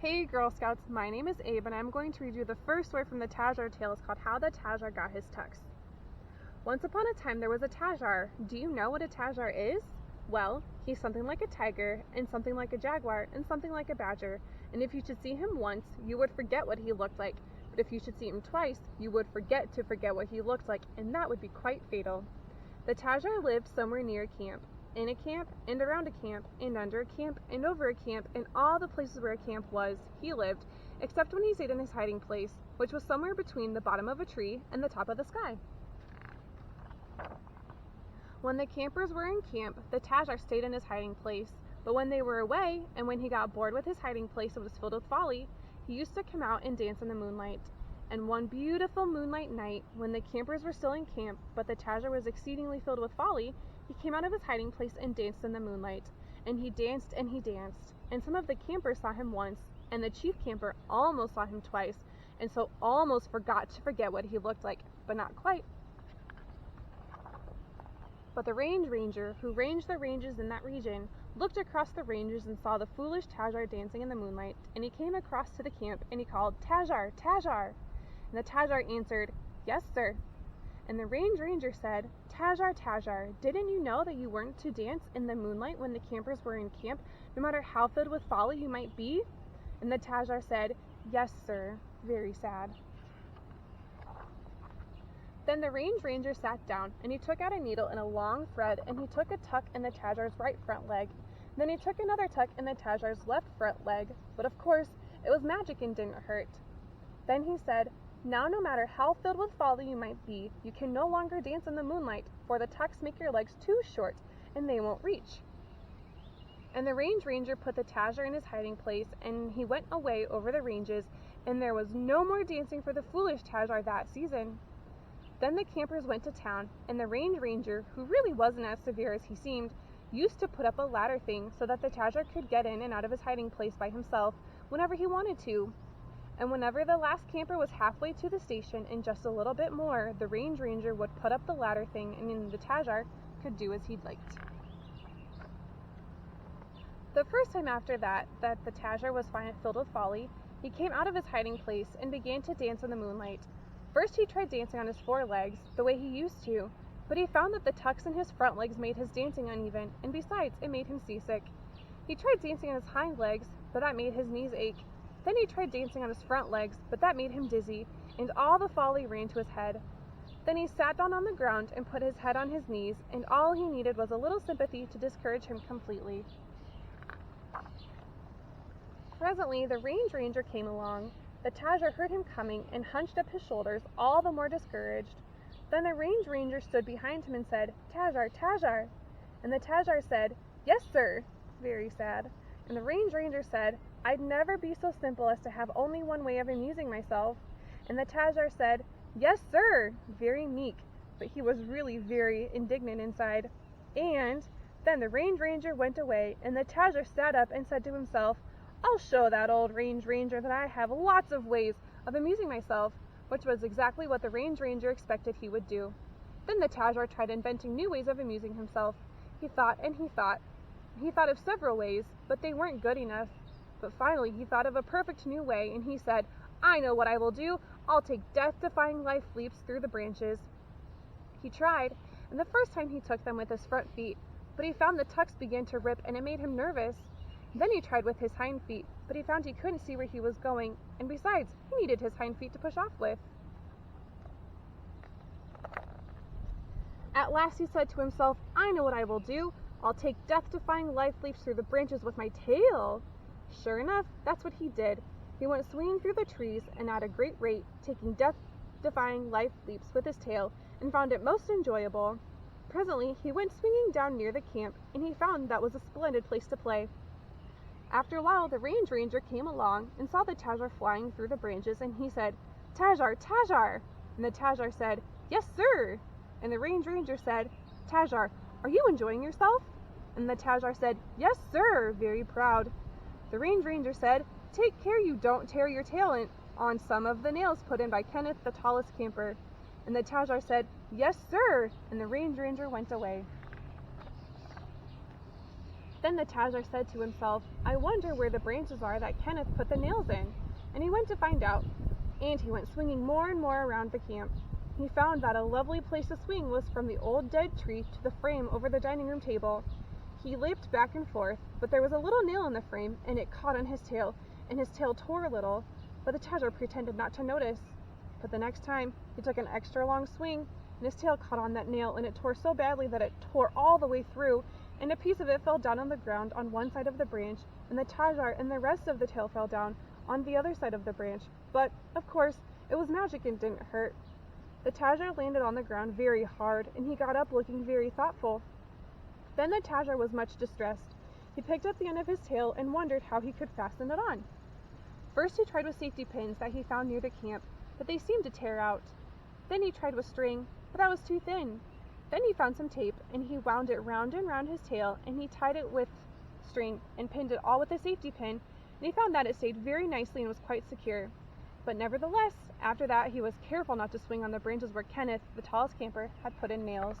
Hey Girl Scouts, my name is Abe and I'm going to read you the first story from the Tajar tale. It's called How the Tajar Got His Tux. Once upon a time there was a Tajar. Do you know what a Tajar is? Well, he's something like a tiger and something like a jaguar and something like a badger. And if you should see him once, you would forget what he looked like. But if you should see him twice, you would forget what he looked like, and that would be quite fatal. The Tajar lived somewhere near a camp. In a camp, and around a camp, and under a camp, and over a camp, and all the places where a camp was, he lived, except when he stayed in his hiding place, which was somewhere between the bottom of a tree and the top of the sky. When the campers were in camp, the Tajar stayed in his hiding place, but when they were away, and when he got bored with his hiding place and was filled with folly, he used to come out and dance in the moonlight. And one beautiful moonlight night, when the campers were still in camp, but the Tajar was exceedingly filled with folly, he came out of his hiding place and danced in the moonlight. And he danced and he danced. And some of the campers saw him once, and the chief camper almost saw him twice, and so almost forgot to forget what he looked like, but not quite. But the range ranger, who ranged the ranges in that region, looked across the ranges and saw the foolish Tajar dancing in the moonlight, and he came across to the camp and he called, "Tajar, Tajar!" And the Tajar answered, "Yes, sir." And the range ranger said, "Tajar, Tajar, didn't you know that you weren't to dance in the moonlight when the campers were in camp, no matter how filled with folly you might be?" And the Tajar said, "Yes, sir," very sad. Then the range ranger sat down, and he took out a needle and a long thread, and he took a tuck in the Tajar's right front leg. Then he took another tuck in the Tajar's left front leg, but of course, it was magic and didn't hurt. Then he said, "Now no matter how filled with folly you might be, you can no longer dance in the moonlight, for the tucks make your legs too short, and they won't reach." And the range ranger put the Tajar in his hiding place, and he went away over the ranges, and there was no more dancing for the foolish Tajar that season. Then the campers went to town, and the range ranger, who really wasn't as severe as he seemed, used to put up a ladder thing so that the Tajar could get in and out of his hiding place by himself whenever he wanted to. And whenever the last camper was halfway to the station and just a little bit more, the range ranger would put up the ladder thing, and then the Tajar could do as he liked. The first time after that the Tajar was filled with folly, he came out of his hiding place and began to dance in the moonlight. First he tried dancing on his forelegs, the way he used to, but he found that the tucks in his front legs made his dancing uneven, and besides, it made him seasick. He tried dancing on his hind legs, but that made his knees ache. Then he tried dancing on his front legs, but that made him dizzy, and all the folly ran to his head. Then he sat down on the ground and put his head on his knees, and all he needed was a little sympathy to discourage him completely. Presently, the range ranger came along. The Tajar heard him coming and hunched up his shoulders, all the more discouraged. Then the range ranger stood behind him and said, "Tajar, Tajar!" And the Tajar said, "Yes, sir," very sad. And the range ranger said, "I'd never be so simple as to have only one way of amusing myself." And the Tajar said, "Yes, sir," very meek, but he was really very indignant inside. And then the range ranger went away, and the Tajar sat up and said to himself, "I'll show that old range ranger that I have lots of ways of amusing myself," which was exactly what the range ranger expected he would do. Then the Tajar tried inventing new ways of amusing himself. He thought and he thought. He thought of several ways, but they weren't good enough. But finally he thought of a perfect new way, and he said, "I know what I will do. I'll take death-defying life leaps through the branches." He tried, and the first time he took them with his front feet, but he found the tucks began to rip, and it made him nervous. Then he tried with his hind feet, but he found he couldn't see where he was going, and besides, he needed his hind feet to push off with. At last he said to himself, "I know what I will do. I'll take death-defying life leaps through the branches with my tail." Sure enough, that's what he did. He went swinging through the trees, and at a great rate, taking death-defying life leaps with his tail, and found it most enjoyable. Presently he went swinging down near the camp, and he found that was a splendid place to play. After a while, the range ranger came along and saw the Tajar flying through the branches, and he said, "Tajar, Tajar!" And the Tajar said, "Yes, sir!" And the range ranger said, "Tajar, are you enjoying yourself?" And the Tajar said, "Yes, sir," very proud. The range ranger said, "Take care you don't tear your tail on some of the nails put in by Kenneth, the tallest camper." And the Tajar said, "Yes, sir," and the range ranger went away. Then the Tajar said to himself, I wonder where the branches are that Kenneth put the nails in. And he went to find out. And he went swinging more and more around the camp. He found that a lovely place to swing was from the old dead tree to the frame over the dining room table. He leaped back and forth, but there was a little nail in the frame, and it caught on his tail, and his tail tore a little, but the Tajar pretended not to notice. But the next time, he took an extra long swing, and his tail caught on that nail, and it tore so badly that it tore all the way through, and a piece of it fell down on the ground on one side of the branch, and the Tajar and the rest of the tail fell down on the other side of the branch. But, of course, it was magic and didn't hurt. The Tajar landed on the ground very hard, and he got up looking very thoughtful. Then the Tajar was much distressed. He picked up the end of his tail and wondered how he could fasten it on. First he tried with safety pins that he found near the camp, but they seemed to tear out. Then he tried with string, but that was too thin. Then he found some tape, and he wound it round and round his tail, and he tied it with string and pinned it all with a safety pin, and he found that it stayed very nicely and was quite secure. But nevertheless, after that he was careful not to swing on the branches where Kenneth, the tallest camper, had put in nails.